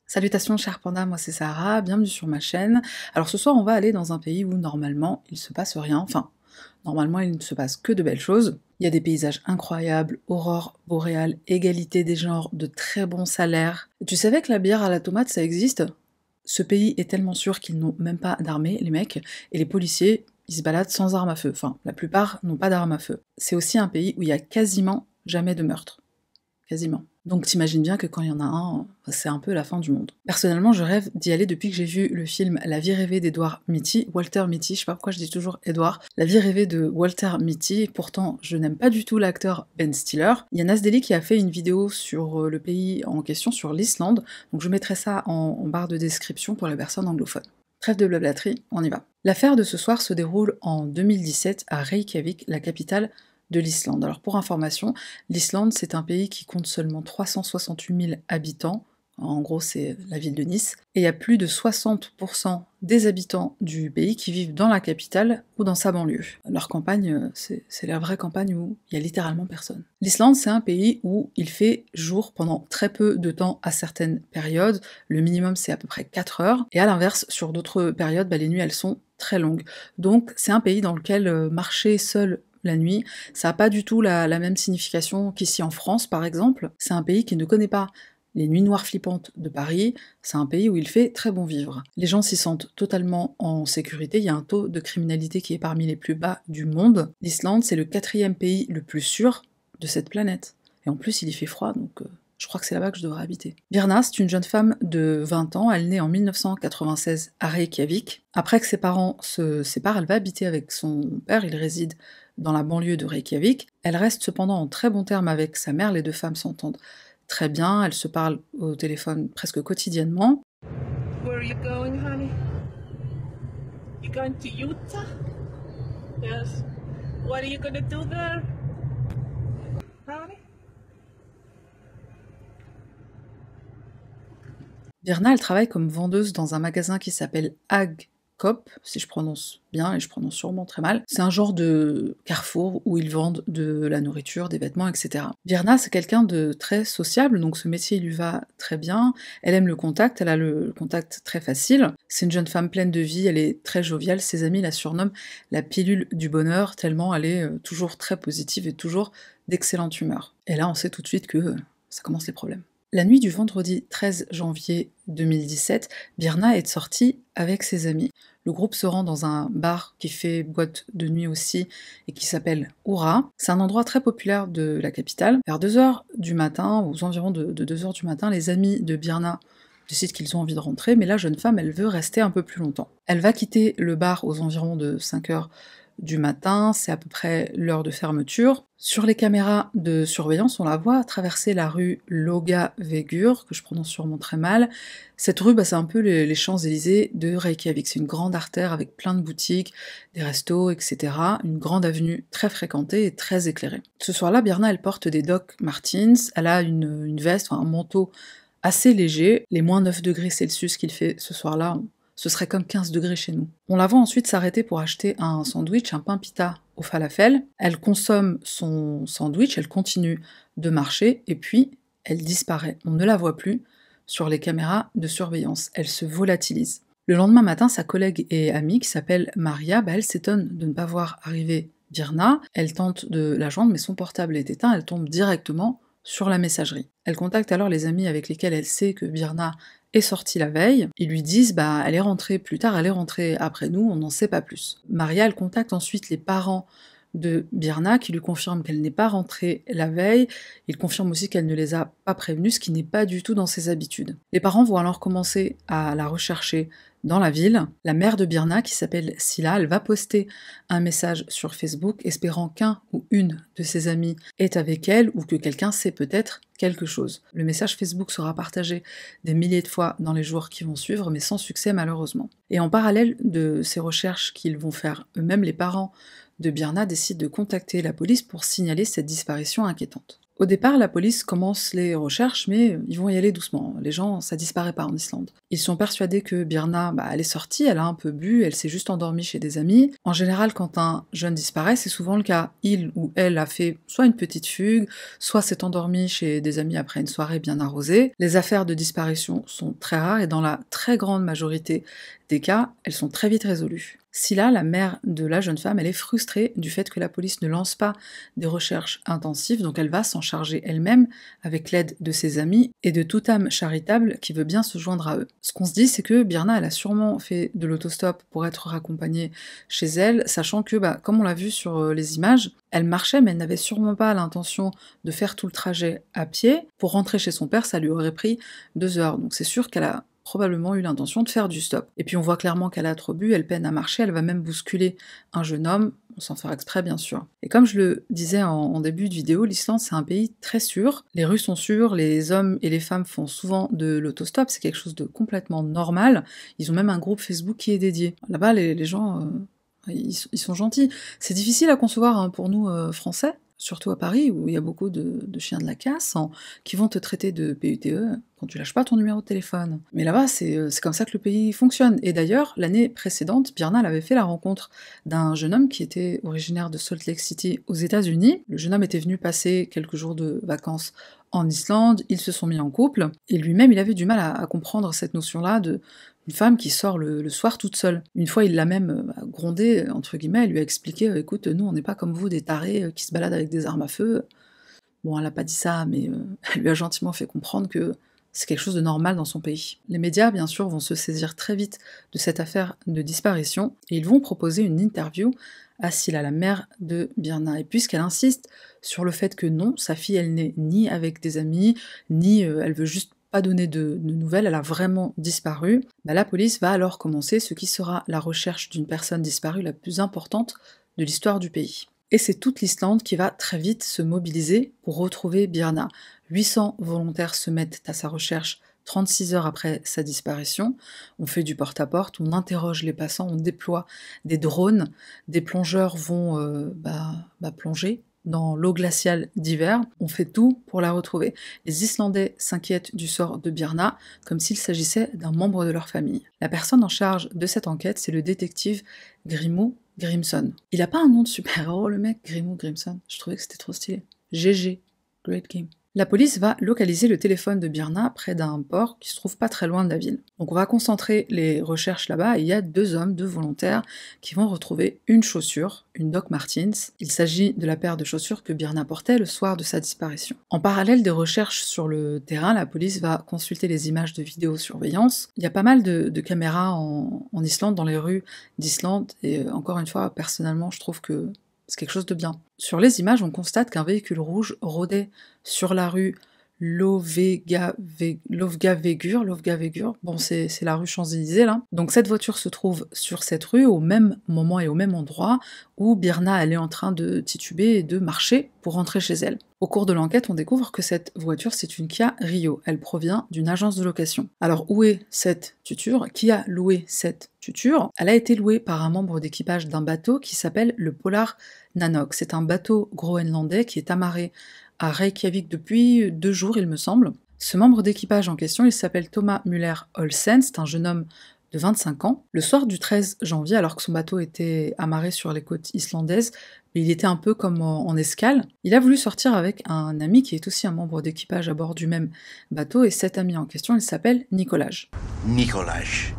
Salutations chers pandas, moi c'est Sarah, bienvenue sur ma chaîne. Alors ce soir on va aller dans un pays où normalement il se passe rien, enfin normalement il ne se passe que de belles choses. Il y a des paysages incroyables, aurore boréale, égalité des genres, de très bons salaires. Tu savais que la bière à la tomate ça existe? Ce pays est tellement sûr qu'ils n'ont même pas d'armée, les mecs, et les policiers ils se baladent sans armes à feu, enfin la plupart n'ont pas d'armes à feu. C'est aussi un pays où il y a quasiment jamais de meurtre. Quasiment. Donc t'imagines bien que quand il y en a un, c'est un peu la fin du monde. Personnellement, je rêve d'y aller depuis que j'ai vu le film La vie rêvée d'Edward Mitty, Walter Mitty, je sais pas pourquoi je dis toujours Edward, La vie rêvée de Walter Mitty, pourtant je n'aime pas du tout l'acteur Ben Stiller. Il y a Nasdeli qui a fait une vidéo sur le pays en question, sur l'Islande, donc je mettrai ça en barre de description pour les personnes anglophones. Trêve de blablaterie, on y va. L'affaire de ce soir se déroule en 2017 à Reykjavik, la capitale de l'Islande. Alors pour information, l'Islande c'est un pays qui compte seulement 368 000 habitants, en gros c'est la ville de Nice, et il y a plus de 60% des habitants du pays qui vivent dans la capitale ou dans sa banlieue. Leur campagne, c'est la vraie campagne où il y a littéralement personne. L'Islande c'est un pays où il fait jour pendant très peu de temps à certaines périodes, le minimum c'est à peu près 4 heures, et à l'inverse, sur d'autres périodes, les nuits elles sont très longues. Donc c'est un pays dans lequel marcher seul la nuit, ça n'a pas du tout la même signification qu'ici en France par exemple. C'est un pays qui ne connaît pas les nuits noires flippantes de Paris, c'est un pays où il fait très bon vivre. Les gens s'y sentent totalement en sécurité, il y a un taux de criminalité qui est parmi les plus bas du monde. L'Islande c'est le 4e pays le plus sûr de cette planète. Et en plus il y fait froid, donc je crois que c'est là-bas que je devrais habiter. Birna, c'est une jeune femme de 20 ans, elle naît en 1996 à Reykjavik. Après que ses parents se séparent, elle va habiter avec son père, il réside dans la banlieue de Reykjavik. Elle reste cependant en très bons termes avec sa mère, les deux femmes s'entendent très bien, elles se parlent au téléphone presque quotidiennement. Where are you going, honey? You going to Utah? Yes. What are you gonna do there? Honey? Birna, elle travaille comme vendeuse dans un magasin qui s'appelle Hagkaup, si je prononce bien, et je prononce sûrement très mal. C'est un genre de carrefour où ils vendent de la nourriture, des vêtements, etc. Birna, c'est quelqu'un de très sociable, donc ce métier lui va très bien. Elle aime le contact, elle a le contact très facile. C'est une jeune femme pleine de vie, elle est très joviale. Ses amis la surnomment la pilule du bonheur, tellement elle est toujours très positive et toujours d'excellente humeur. Et là, on sait tout de suite que ça commence les problèmes. La nuit du vendredi 13 janvier 2017, Birna est sortie avec ses amis. Le groupe se rend dans un bar qui fait boîte de nuit aussi et qui s'appelle Oura. C'est un endroit très populaire de la capitale. Vers 2h du matin, aux environs de 2h du matin, les amis de Birna décident qu'ils ont envie de rentrer, mais la jeune femme, elle veut rester un peu plus longtemps. Elle va quitter le bar aux environs de 5h du matin, c'est à peu près l'heure de fermeture. Sur les caméras de surveillance, on la voit traverser la rue Laugavegur, que je prononce sûrement très mal. Cette rue, c'est un peu les Champs-Élysées de Reykjavik. C'est une grande artère avec plein de boutiques, des restos, etc. Une grande avenue très fréquentée et très éclairée. Ce soir-là, Birna, elle porte des Doc Martens, elle a une veste, un manteau assez léger. Les moins 9 degrés Celsius qu'il fait ce soir-là, ce serait comme 15 degrés chez nous. On la voit ensuite s'arrêter pour acheter un sandwich, un pain pita au falafel. Elle consomme son sandwich, elle continue de marcher, et puis elle disparaît. On ne la voit plus sur les caméras de surveillance. Elle se volatilise. Le lendemain matin, sa collègue et amie, qui s'appelle Maria, elle s'étonne de ne pas voir arriver Birna. Elle tente de la joindre, mais son portable est éteint, elle tombe directement sur la messagerie. Elle contacte alors les amis avec lesquels elle sait que Birna est sortie la veille. Ils lui disent elle est rentrée plus tard, elle est rentrée après nous, on n'en sait pas plus. Maria, elle contacte ensuite les parents de Birna qui lui confirme qu'elle n'est pas rentrée la veille. Il confirme aussi qu'elle ne les a pas prévenus, ce qui n'est pas du tout dans ses habitudes. Les parents vont alors commencer à la rechercher dans la ville. La mère de Birna, qui s'appelle Sila, elle va poster un message sur Facebook espérant qu'un ou une de ses amis est avec elle ou que quelqu'un sait peut-être quelque chose. Le message Facebook sera partagé des milliers de fois dans les jours qui vont suivre, mais sans succès malheureusement. Et en parallèle de ces recherches qu'ils vont faire eux-mêmes, les parents de Birna décident de contacter la police pour signaler cette disparition inquiétante. Au départ, la police commence les recherches, mais ils vont y aller doucement. Les gens, ça disparaît pas en Islande. Ils sont persuadés que Birna, elle est sortie, elle a un peu bu, elle s'est juste endormie chez des amis. En général, quand un jeune disparaît, c'est souvent le cas. Il ou elle a fait soit une petite fugue, soit s'est endormi chez des amis après une soirée bien arrosée. Les affaires de disparition sont très rares et dans la très grande majorité des cas, elles sont très vite résolues. Sila, la mère de la jeune femme, elle est frustrée du fait que la police ne lance pas des recherches intensives, donc elle va s'en charger elle-même avec l'aide de ses amis et de toute âme charitable qui veut bien se joindre à eux. Ce qu'on se dit, c'est que Birna, elle a sûrement fait de l'autostop pour être raccompagnée chez elle, sachant que, comme on l'a vu sur les images, elle marchait, mais elle n'avait sûrement pas l'intention de faire tout le trajet à pied. Pour rentrer chez son père, ça lui aurait pris 2 heures, donc c'est sûr qu'elle a probablement eu l'intention de faire du stop. Et puis on voit clairement qu'elle a trop bu, elle peine à marcher, elle va même bousculer un jeune homme, sans faire exprès bien sûr. Et comme je le disais en début de vidéo, l'Islande c'est un pays très sûr, les rues sont sûres, les hommes et les femmes font souvent de l'autostop, c'est quelque chose de complètement normal, ils ont même un groupe Facebook qui est dédié. Là-bas les gens, ils sont gentils. C'est difficile à concevoir pour nous Français, surtout à Paris, où il y a beaucoup de chiens de la casse, qui vont te traiter de PUTE quand tu lâches pas ton numéro de téléphone. Mais là-bas, c'est comme ça que le pays fonctionne. Et d'ailleurs, l'année précédente, Birna avait fait la rencontre d'un jeune homme qui était originaire de Salt Lake City aux États-Unis. Le jeune homme était venu passer quelques jours de vacances en Islande, ils se sont mis en couple, et lui-même, il avait du mal à comprendre cette notion-là de une femme qui sort le soir toute seule. Une fois, il l'a même grondée, entre guillemets, elle lui a expliqué « Écoute, nous, on n'est pas comme vous, des tarés qui se baladent avec des armes à feu. » Bon, elle a pas dit ça, mais elle lui a gentiment fait comprendre que c'est quelque chose de normal dans son pays. Les médias, bien sûr, vont se saisir très vite de cette affaire de disparition, et ils vont proposer une interview à Sila, la mère de Birna. Et puisqu'elle insiste sur le fait que non, sa fille, elle n'est ni avec des amis, ni elle veut juste pas donner de nouvelles, elle a vraiment disparu, la police va alors commencer ce qui sera la recherche d'une personne disparue la plus importante de l'histoire du pays. Et c'est toute l'Islande qui va très vite se mobiliser pour retrouver Birna. 800 volontaires se mettent à sa recherche 36 heures après sa disparition. On fait du porte-à-porte, on interroge les passants, on déploie des drones, des plongeurs vont plonger dans l'eau glaciale d'hiver, on fait tout pour la retrouver. Les Islandais s'inquiètent du sort de Birna comme s'il s'agissait d'un membre de leur famille. La personne en charge de cette enquête, c'est le détective Grimmo Grimson. Il a pas un nom de super-héros, le mec, Grimmo Grimson. Je trouvais que c'était trop stylé. GG, Great Game. La police va localiser le téléphone de Birna près d'un port qui se trouve pas très loin de la ville. Donc on va concentrer les recherches là-bas et il y a 2 hommes, 2 volontaires qui vont retrouver une chaussure, une Doc Martens. Il s'agit de la paire de chaussures que Birna portait le soir de sa disparition. En parallèle des recherches sur le terrain, la police va consulter les images de vidéosurveillance. Il y a pas mal de caméras en Islande, dans les rues d'Islande, et encore une fois, personnellement, je trouve que c'est quelque chose de bien. Sur les images, on constate qu'un véhicule rouge rôdait sur la rue Lofgavegur, bon c'est la rue Champs-Élysées là. Donc cette voiture se trouve sur cette rue au même moment et au même endroit où Birna elle est en train de tituber et de marcher pour rentrer chez elle. Au cours de l'enquête, on découvre que cette voiture c'est une Kia Rio, elle provient d'une agence de location. Alors où est cette tuture? Qui a loué cette tuture? Elle a été louée par un membre d'équipage d'un bateau qui s'appelle le Polar Nanok. C'est un bateau groenlandais qui est amarré à Reykjavik depuis 2 jours, il me semble. Ce membre d'équipage en question, il s'appelle Thomas Müller-Olsen, c'est un jeune homme de 25 ans. Le soir du 13 janvier, alors que son bateau était amarré sur les côtes islandaises, il était un peu comme en escale, il a voulu sortir avec un ami qui est aussi un membre d'équipage à bord du même bateau, et cet ami en question, il s'appelle Nicolaj. Nicolaj.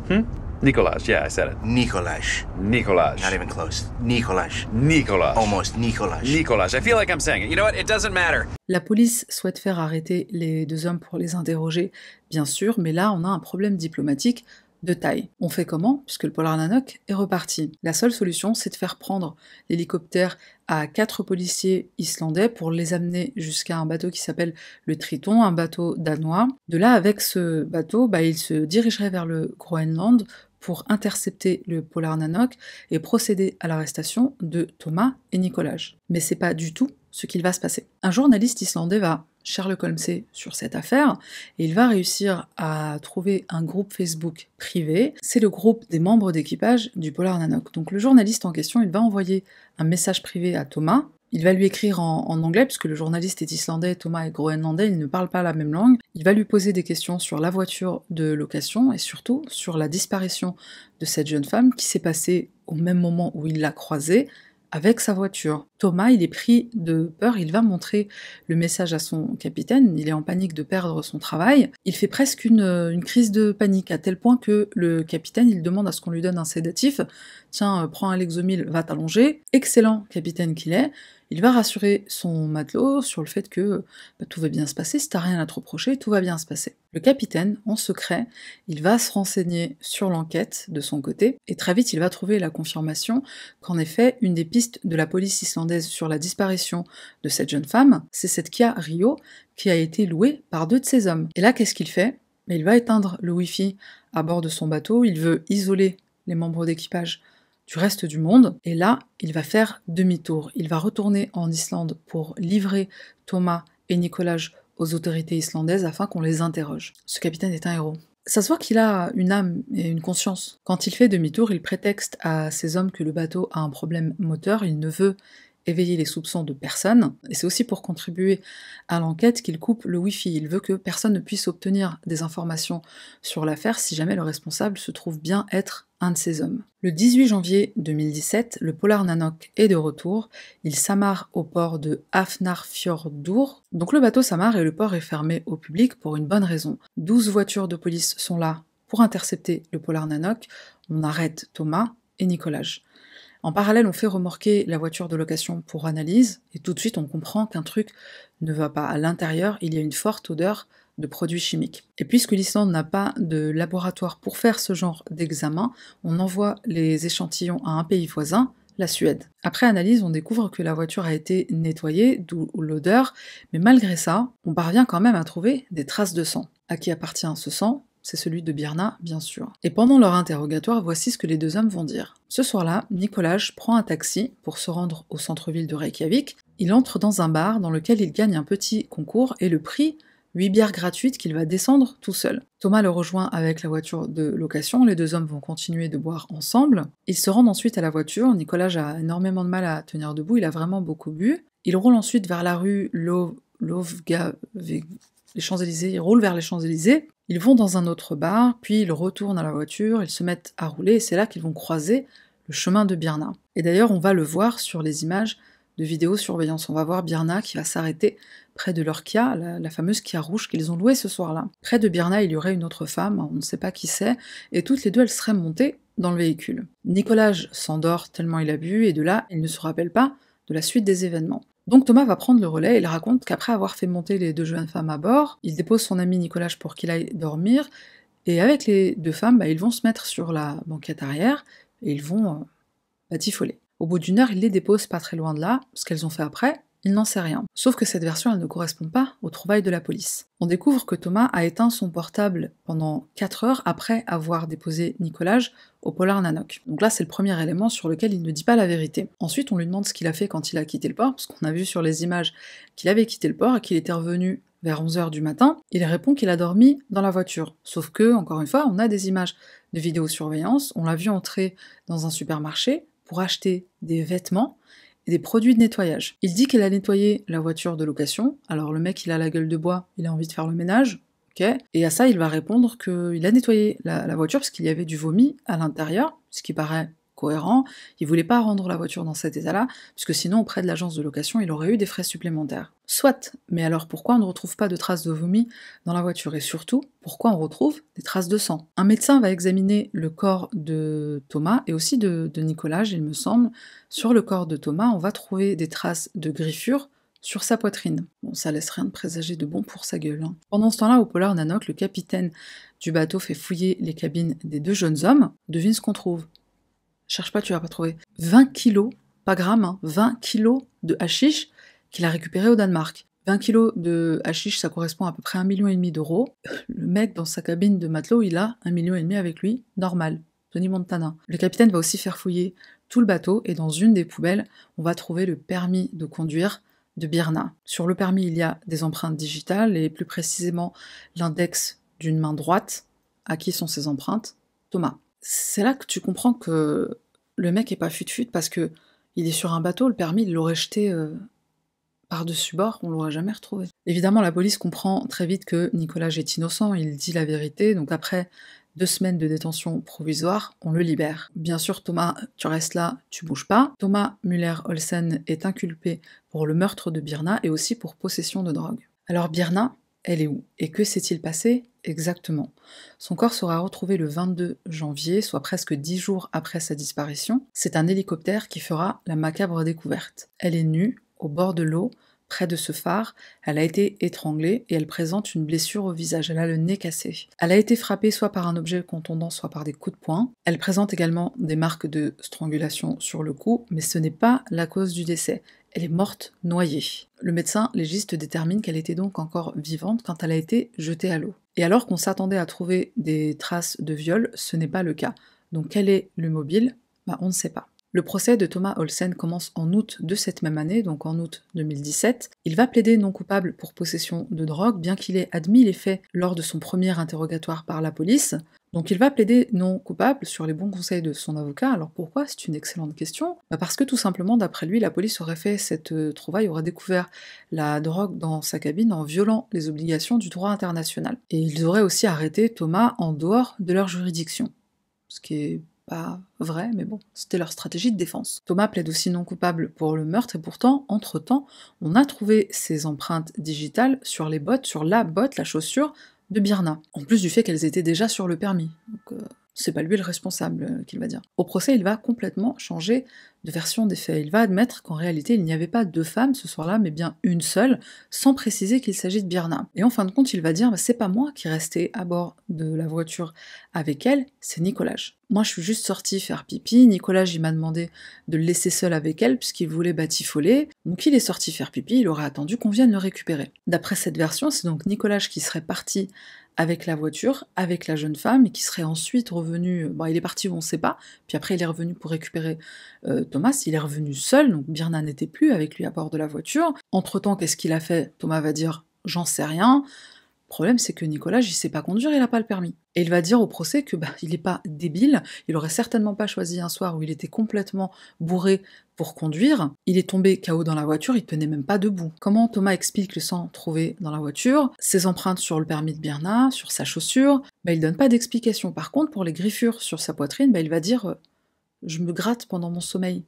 Nicolaj, yeah, I said it. Nicolaj. Nicolaj. Not even close. Nicolaj. Nicolaj. Almost. Nicolaj. Nicolaj. I feel like I'm saying it. You know what? It doesn't matter. La police souhaite faire arrêter les 2 hommes pour les interroger, bien sûr, mais là on a un problème diplomatique de taille. On fait comment? Puisque le polar Nanook est reparti. La seule solution, c'est de faire prendre l'hélicoptère à 4 policiers islandais pour les amener jusqu'à un bateau qui s'appelle le Triton, un bateau danois. De là, avec ce bateau, ils se dirigeraient vers le Groenland pour intercepter le polar Nanook et procéder à l'arrestation de Thomas et Nicolas. Mais c'est pas du tout ce qu'il va se passer. Un journaliste islandais va Sherlock Holmeser sur cette affaire et il va réussir à trouver un groupe Facebook privé. C'est le groupe des membres d'équipage du polar Nanook. Donc le journaliste en question, il va envoyer un message privé à Thomas. Il va lui écrire en anglais, puisque le journaliste est islandais, Thomas est groenlandais, ils ne parlent pas la même langue. Il va lui poser des questions sur la voiture de location et surtout sur la disparition de cette jeune femme qui s'est passée au même moment où il l'a croisée, avec sa voiture. Thomas, il est pris de peur, il va montrer le message à son capitaine, il est en panique de perdre son travail. Il fait presque une crise de panique, à tel point que le capitaine, il demande à ce qu'on lui donne un sédatif. Tiens, prends un Lexomil, va t'allonger. Excellent capitaine qu'il est. Il va rassurer son matelot sur le fait que tout va bien se passer, si t'as rien à te reprocher, tout va bien se passer. Le capitaine, en secret, il va se renseigner sur l'enquête de son côté, et très vite il va trouver la confirmation qu'en effet, une des pistes de la police islandaise sur la disparition de cette jeune femme, c'est cette Kia Rio qui a été louée par 2 de ses hommes. Et là, qu'est-ce qu'il fait? Il va éteindre le Wi-Fi à bord de son bateau, il veut isoler les membres d'équipage du reste du monde, et là, il va faire demi-tour. Il va retourner en Islande pour livrer Thomas et Nicolas aux autorités islandaises afin qu'on les interroge. Ce capitaine est un héros. Ça se voit qu'il a une âme et une conscience. Quand il fait demi-tour, il prétexte à ses hommes que le bateau a un problème moteur, il ne veut éveiller les soupçons de personne, et c'est aussi pour contribuer à l'enquête qu'il coupe le Wi-Fi. Il veut que personne ne puisse obtenir des informations sur l'affaire si jamais le responsable se trouve bien être un de ses hommes. Le 18 janvier 2017, le polar Nanook est de retour, il s'amarre au port de Hafnarfjordur. Donc le bateau s'amarre et le port est fermé au public pour une bonne raison. 12 voitures de police sont là pour intercepter le polar Nanook, on arrête Thomas et Nicolas. En parallèle, on fait remorquer la voiture de location pour analyse, et tout de suite on comprend qu'un truc ne va pas. À l'intérieur, il y a une forte odeur de produits chimiques. Et puisque l'Islande n'a pas de laboratoire pour faire ce genre d'examen, on envoie les échantillons à un pays voisin, la Suède. Après analyse, on découvre que la voiture a été nettoyée, d'où l'odeur, mais malgré ça, on parvient quand même à trouver des traces de sang. À qui appartient ce sang? C'est celui de Birna, bien sûr. Et pendant leur interrogatoire, voici ce que les 2 hommes vont dire. Ce soir-là, Nicolas prend un taxi pour se rendre au centre-ville de Reykjavik. Il entre dans un bar dans lequel il gagne un petit concours et le prix, 8 bières gratuites qu'il va descendre tout seul. Thomas le rejoint avec la voiture de location, les 2 hommes vont continuer de boire ensemble. Ils se rendent ensuite à la voiture, Nicolas a énormément de mal à tenir debout, il a vraiment beaucoup bu. Il roule ensuite vers la rue les Champs-Élysées, ils roulent vers les Champs-Élysées. Ils vont dans un autre bar, puis ils retournent à la voiture, ils se mettent à rouler, et c'est là qu'ils vont croiser le chemin de Birna. Et d'ailleurs, on va le voir sur les images de vidéosurveillance. On va voir Birna qui va s'arrêter près de leur Kia, la fameuse Kia rouge qu'ils ont louée ce soir-là. Près de Birna, il y aurait une autre femme, on ne sait pas qui c'est, et toutes les 2, elles seraient montées dans le véhicule. Nicolas s'endort tellement il a bu, et de là, il ne se rappelle pas de la suite des événements. Donc Thomas va prendre le relais et il raconte qu'après avoir fait monter les 2 jeunes femmes à bord, il dépose son ami Nicolas pour qu'il aille dormir, et avec les 2 femmes, ils vont se mettre sur la banquette arrière, et ils vont batifoler. Au bout d'1 heure, il les dépose pas très loin de là, ce qu'elles ont fait après, il n'en sait rien. Sauf que cette version, elle ne correspond pas aux trouvailles de la police. On découvre que Thomas a éteint son portable pendant 4 heures après avoir déposé Nicolas au polar Nanook. Donc là, c'est le premier élément sur lequel il ne dit pas la vérité. Ensuite, on lui demande ce qu'il a fait quand il a quitté le port, parce qu'on a vu sur les images qu'il avait quitté le port et qu'il était revenu vers 11h du matin. Il répond qu'il a dormi dans la voiture. Sauf que, encore une fois, on a des images de vidéosurveillance, on l'a vu entrer dans un supermarché pour acheter des vêtements et des produits de nettoyage. Il dit qu'il a nettoyé la voiture de location, alors le mec il a la gueule de bois, il a envie de faire le ménage, ok, et à ça il va répondre qu'il a nettoyé la voiture parce qu'il y avait du vomi à l'intérieur, ce qui paraît cohérent, il voulait pas rendre la voiture dans cet état-là, puisque sinon auprès de l'agence de location il aurait eu des frais supplémentaires. Soit, mais alors pourquoi on ne retrouve pas de traces de vomi dans la voiture, et surtout, pourquoi on retrouve des traces de sang? Un médecin va examiner le corps de Thomas, et aussi de Nicolas, il me semble. Sur le corps de Thomas, on va trouver des traces de griffures sur sa poitrine. Bon, ça laisse rien de présager de bon pour sa gueule. Hein. Pendant ce temps-là, au Polar Nanook, le capitaine du bateau fait fouiller les cabines des 2 jeunes hommes. Devine ce qu'on trouve. Cherche pas, tu vas pas trouver. 20 kilos, pas grammes, hein, 20 kilos de hashish qu'il a récupéré au Danemark. 20 kilos de hashish, ça correspond à peu près à 1,5 million d'euros. Le mec, dans sa cabine de matelot, il a 1,5 million avec lui, normal. Tony Montana. Le capitaine va aussi faire fouiller tout le bateau, et dans une des poubelles, on va trouver le permis de conduire de Birna. Sur le permis, il y a des empreintes digitales, et plus précisément l'index d'une main droite. À qui sont ces empreintes? Thomas. C'est là que tu comprends que le mec est pas fut-fut, parce que il est sur un bateau, le permis, il l'aurait jeté par-dessus bord, on l'aurait jamais retrouvé. Évidemment, la police comprend très vite que Nicolas est innocent, il dit la vérité, donc après 2 semaines de détention provisoire, on le libère. Bien sûr, Thomas, tu restes là, tu bouges pas. Thomas Müller-Olsen est inculpé pour le meurtre de Birna et aussi pour possession de drogue. Alors Birna, elle est où? Et que s'est-il passé exactement? Son corps sera retrouvé le 22 janvier, soit presque 10 jours après sa disparition. C'est un hélicoptère qui fera la macabre découverte. Elle est nue, au bord de l'eau, près de ce phare, elle a été étranglée et elle présente une blessure au visage, elle a le nez cassé. Elle a été frappée soit par un objet contondant, soit par des coups de poing. Elle présente également des marques de strangulation sur le cou, mais ce n'est pas la cause du décès. Elle est morte noyée. Le médecin légiste détermine qu'elle était donc encore vivante quand elle a été jetée à l'eau. Et alors qu'on s'attendait à trouver des traces de viol, ce n'est pas le cas. Donc quel est le mobile? On ne sait pas. Le procès de Thomas Olsen commence en août de cette même année, donc en août 2017. Il va plaider non coupable pour possession de drogue, bien qu'il ait admis les faits lors de son premier interrogatoire par la police. Donc il va plaider non coupable sur les bons conseils de son avocat. Alors pourquoi? C'est une excellente question. Parce que tout simplement, d'après lui, la police aurait fait cette trouvaille, aurait découvert la drogue dans sa cabine en violant les obligations du droit international. Et ils auraient aussi arrêté Thomas en dehors de leur juridiction. Ce qui est pas vrai, mais bon, c'était leur stratégie de défense. Thomas plaide aussi non coupable pour le meurtre, et pourtant, entre-temps, on a trouvé ses empreintes digitales sur les bottes, sur la botte, la chaussure de Birna. En plus du fait qu'elles étaient déjà sur le permis. Donc c'est pas lui le responsable, qu'il va dire. Au procès, il va complètement changer de version des faits. Il va admettre qu'en réalité, il n'y avait pas 2 femmes ce soir-là, mais bien une seule, sans préciser qu'il s'agit de Birna. Et en fin de compte, il va dire, c'est pas moi qui restais à bord de la voiture avec elle, c'est Nicolas. Moi, je suis juste sortie faire pipi, Nicolas, il m'a demandé de le laisser seul avec elle, puisqu'il voulait batifoler, donc il est sorti faire pipi, il aurait attendu qu'on vienne le récupérer. D'après cette version, c'est donc Nicolas qui serait parti avec la voiture, avec la jeune femme, et qui serait ensuite revenu, il est parti où on ne sait pas, puis après il est revenu pour récupérer Thomas, il est revenu seul, donc Birna n'était plus avec lui à bord de la voiture. Entre-temps, qu'est-ce qu'il a fait? Thomas va dire « j'en sais rien ». Le problème, c'est que Nicolas, il sait pas conduire, il a pas le permis. Et il va dire au procès que il est pas débile, il aurait certainement pas choisi un soir où il était complètement bourré pour conduire, il est tombé KO dans la voiture, il tenait même pas debout. Comment Thomas explique le sang trouvé dans la voiture, ses empreintes sur le permis de Birna, sur sa chaussure? Il donne pas d'explication. Par contre, pour les griffures sur sa poitrine, il va dire « je me gratte pendant mon sommeil ».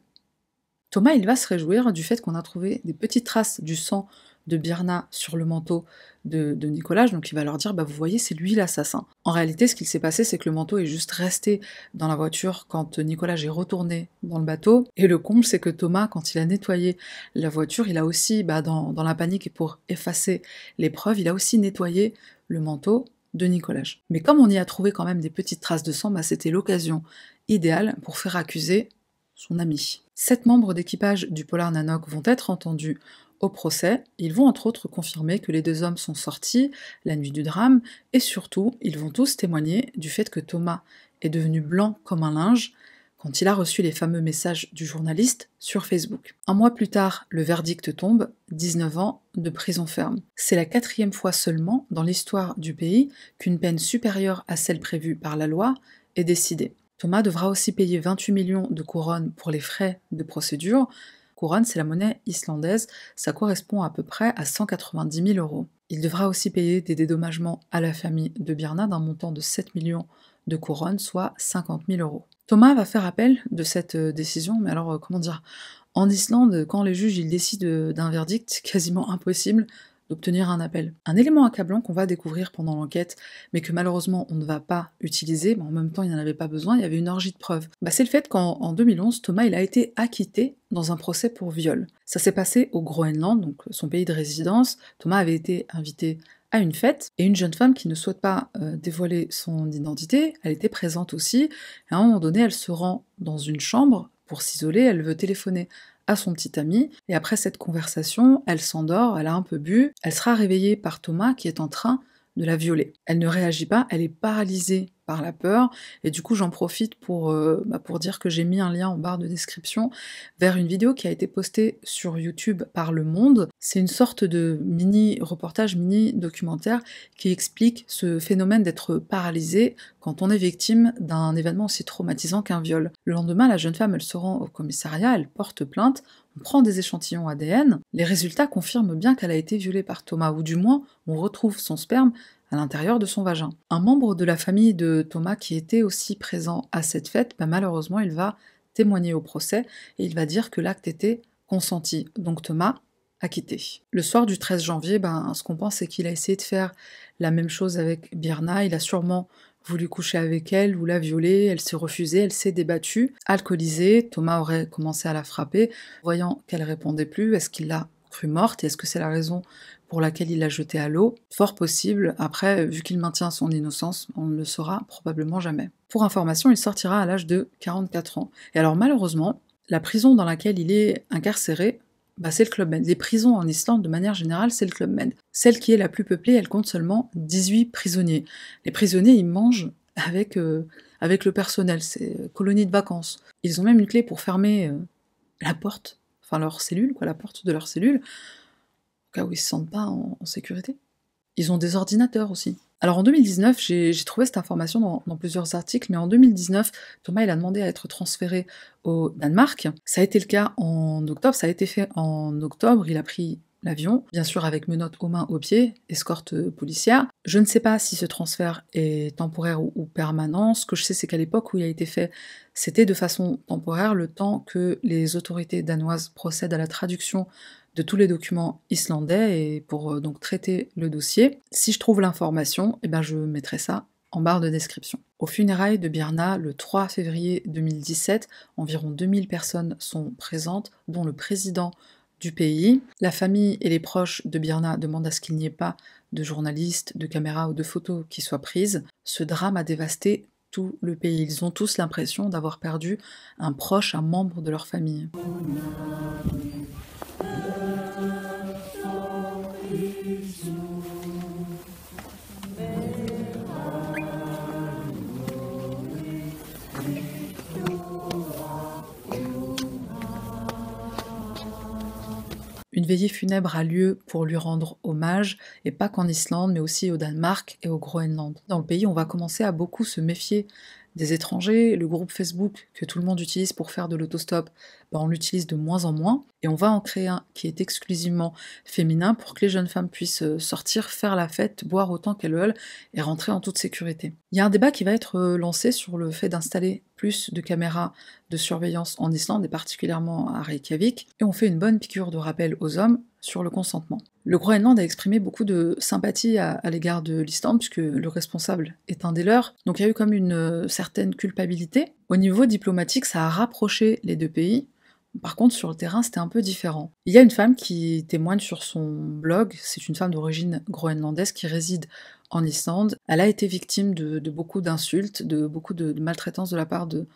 Thomas, il va se réjouir du fait qu'on a trouvé des petites traces du sang de Birna sur le manteau de Nicolas, donc il va leur dire, vous voyez, c'est lui l'assassin. En réalité, ce qu'il s'est passé, c'est que le manteau est juste resté dans la voiture quand Nicolas est retourné dans le bateau, et le comble, c'est que Thomas, quand il a nettoyé la voiture, il a aussi, dans la panique et pour effacer les preuves, il a aussi nettoyé le manteau de Nicolas. Mais comme on y a trouvé quand même des petites traces de sang, c'était l'occasion idéale pour faire accuser son ami. 7 membres d'équipage du Polar Nanook vont être entendus au procès. Ils vont entre autres confirmer que les 2 hommes sont sortis la nuit du drame, et surtout, ils vont tous témoigner du fait que Thomas est devenu blanc comme un linge quand il a reçu les fameux messages du journaliste sur Facebook. 1 mois plus tard, le verdict tombe, 19 ans de prison ferme. C'est la 4e fois seulement dans l'histoire du pays qu'une peine supérieure à celle prévue par la loi est décidée. Thomas devra aussi payer 28 millions de couronnes pour les frais de procédure. Couronne, c'est la monnaie islandaise, ça correspond à peu près à 190 000 euros. Il devra aussi payer des dédommagements à la famille de Birna d'un montant de 7 millions de couronnes, soit 50 000 euros. Thomas va faire appel de cette décision, mais alors, en Islande, quand les juges ils décident d'un verdict, c'est quasiment impossible d'obtenir un appel. Un élément accablant qu'on va découvrir pendant l'enquête, mais que malheureusement on ne va pas utiliser, mais en même temps il n'en avait pas besoin, il y avait une orgie de preuves. C'est le fait qu'en 2011, Thomas il a été acquitté dans un procès pour viol. Ça s'est passé au Groenland, donc son pays de résidence. Thomas avait été invité à une fête, et une jeune femme qui ne souhaite pas dévoiler son identité, elle était présente aussi, et à un moment donné, elle se rend dans une chambre pour s'isoler, elle veut téléphoner à son petit ami, et après cette conversation, elle s'endort, elle a un peu bu, elle sera réveillée par Thomas qui est en train de la violer. Elle ne réagit pas, elle est paralysée par la peur, et du coup j'en profite pour dire que j'ai mis un lien en barre de description vers une vidéo qui a été postée sur YouTube par Le Monde. C'est une sorte de mini-reportage, mini-documentaire qui explique ce phénomène d'être paralysé quand on est victime d'un événement aussi traumatisant qu'un viol. Le lendemain, la jeune femme, elle se rend au commissariat, elle porte plainte, on prend des échantillons ADN, les résultats confirment bien qu'elle a été violée par Thomas, ou du moins on retrouve son sperme à l'intérieur de son vagin. Un membre de la famille de Thomas qui était aussi présent à cette fête, malheureusement il va témoigner au procès et il va dire que l'acte était consenti. Donc Thomas acquitté. Le soir du 13 janvier, ce qu'on pense c'est qu'il a essayé de faire la même chose avec Birna, il a sûrement voulu coucher avec elle ou la violer, elle s'est refusée, elle s'est débattue. Alcoolisée, Thomas aurait commencé à la frapper, voyant qu'elle répondait plus, est-ce qu'il l'a crue morte et est-ce que c'est la raison pour laquelle il l'a jetée à l'eau? Fort possible, après, vu qu'il maintient son innocence, on ne le saura probablement jamais. Pour information, il sortira à l'âge de 44 ans. Et alors malheureusement, la prison dans laquelle il est incarcéré, c'est le Club Med. Les prisons en Islande, de manière générale, c'est le Club Med. Celle qui est la plus peuplée, elle compte seulement 18 prisonniers. Les prisonniers, ils mangent avec le personnel, c'est colonie de vacances. Ils ont même une clé pour fermer la porte, leur cellule, la porte de leur cellule, au cas où ils se sentent pas en sécurité. Ils ont des ordinateurs aussi. Alors en 2019, j'ai trouvé cette information dans plusieurs articles, mais en 2019, Thomas il a demandé à être transféré au Danemark. Ça a été le cas en octobre, ça a été fait en octobre, il a pris l'avion, bien sûr avec menottes aux mains, aux pieds, escorte policière. Je ne sais pas si ce transfert est temporaire ou permanent. Ce que je sais, c'est qu'à l'époque où il a été fait, c'était de façon temporaire, le temps que les autorités danoises procèdent à la traduction de tous les documents islandais et pour donc traiter le dossier. Si je trouve l'information, je mettrai ça en barre de description. Aux funérailles de Birna, le 3 février 2017, environ 2000 personnes sont présentes, dont le président du pays. La famille et les proches de Birna demandent à ce qu'il n'y ait pas de journalistes, de caméras ou de photos qui soient prises. Ce drame a dévasté tout le pays. Ils ont tous l'impression d'avoir perdu un proche, un membre de leur famille. Une veillée funèbre a lieu pour lui rendre hommage, et pas qu'en Islande, mais aussi au Danemark et au Groenland. Dans le pays, on va commencer à beaucoup se méfier des étrangers. Le groupe Facebook que tout le monde utilise pour faire de l'autostop, on l'utilise de moins en moins, et on va en créer un qui est exclusivement féminin pour que les jeunes femmes puissent sortir, faire la fête, boire autant qu'elles veulent, et rentrer en toute sécurité. Il y a un débat qui va être lancé sur le fait d'installer plus de caméras de surveillance en Islande, et particulièrement à Reykjavik, et on fait une bonne piqûre de rappel aux hommes sur le consentement. Le Groenland a exprimé beaucoup de sympathie à l'égard de l'Islande, puisque le responsable est un des leurs, donc il y a eu comme une certaine culpabilité. Au niveau diplomatique, ça a rapproché les deux pays. Par contre, sur le terrain, c'était un peu différent. Il y a une femme qui témoigne sur son blog, c'est une femme d'origine groenlandaise qui réside en Islande. Elle a été victime de beaucoup d'insultes, de beaucoup de maltraitance de la part de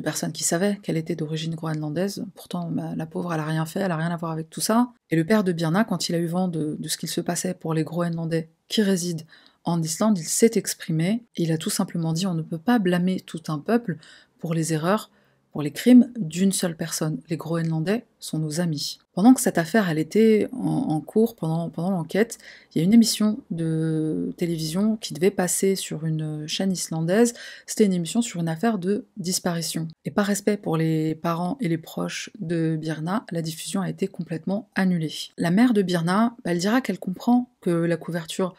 personnes qui savaient qu'elle était d'origine groenlandaise. Pourtant, la pauvre, elle a rien fait, elle a rien à voir avec tout ça. Et le père de Birna, quand il a eu vent de ce qu'il se passait pour les Groenlandais qui résident en Islande, il s'est exprimé, et il a tout simplement dit on ne peut pas blâmer tout un peuple pour les erreurs, pour les crimes d'une seule personne. Les Groenlandais sont nos amis. Pendant que cette affaire elle était en cours, pendant l'enquête, il y a une émission de télévision qui devait passer sur une chaîne islandaise. C'était une émission sur une affaire de disparition. Et par respect pour les parents et les proches de Birna, la diffusion a été complètement annulée. La mère de Birna, elle dira qu'elle comprend que la couverture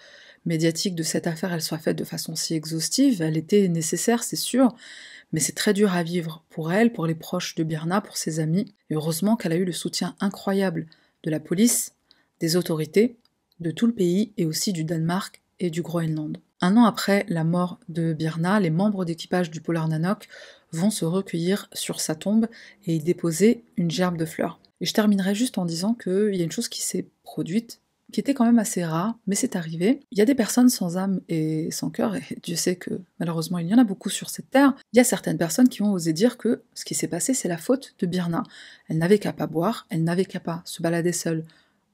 médiatique de cette affaire elle soit faite de façon si exhaustive. Elle était nécessaire, c'est sûr, mais c'est très dur à vivre pour elle, pour les proches de Birna, pour ses amis. Et heureusement qu'elle a eu le soutien incroyable de la police, des autorités, de tout le pays et aussi du Danemark et du Groenland. Un an après la mort de Birna, les membres d'équipage du Polar Nanook vont se recueillir sur sa tombe et y déposer une gerbe de fleurs. Et je terminerai juste en disant qu'il y a une chose qui s'est produite, qui était quand même assez rare, mais c'est arrivé. Il y a des personnes sans âme et sans cœur, et Dieu sait que malheureusement il y en a beaucoup sur cette terre. Il y a certaines personnes qui ont osé dire que ce qui s'est passé, c'est la faute de Birna. Elle n'avait qu'à pas boire, elle n'avait qu'à pas se balader seule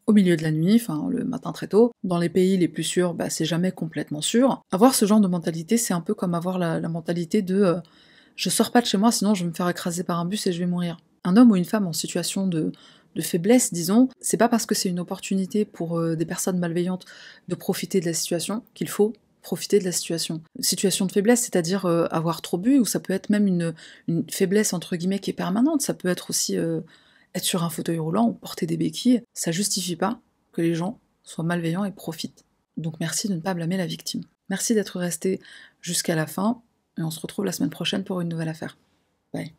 au milieu de la nuit, enfin le matin très tôt. Dans les pays les plus sûrs, c'est jamais complètement sûr. Avoir ce genre de mentalité, c'est un peu comme avoir la mentalité de je sors pas de chez moi, sinon je vais me faire écraser par un bus et je vais mourir. Un homme ou une femme en situation de faiblesse, disons, c'est pas parce que c'est une opportunité pour des personnes malveillantes de profiter de la situation qu'il faut profiter de la situation. Situation de faiblesse, c'est-à-dire avoir trop bu, ou ça peut être même une faiblesse entre guillemets qui est permanente, ça peut être aussi être sur un fauteuil roulant ou porter des béquilles, ça justifie pas que les gens soient malveillants et profitent. Donc merci de ne pas blâmer la victime. Merci d'être resté jusqu'à la fin, et on se retrouve la semaine prochaine pour une nouvelle affaire. Bye.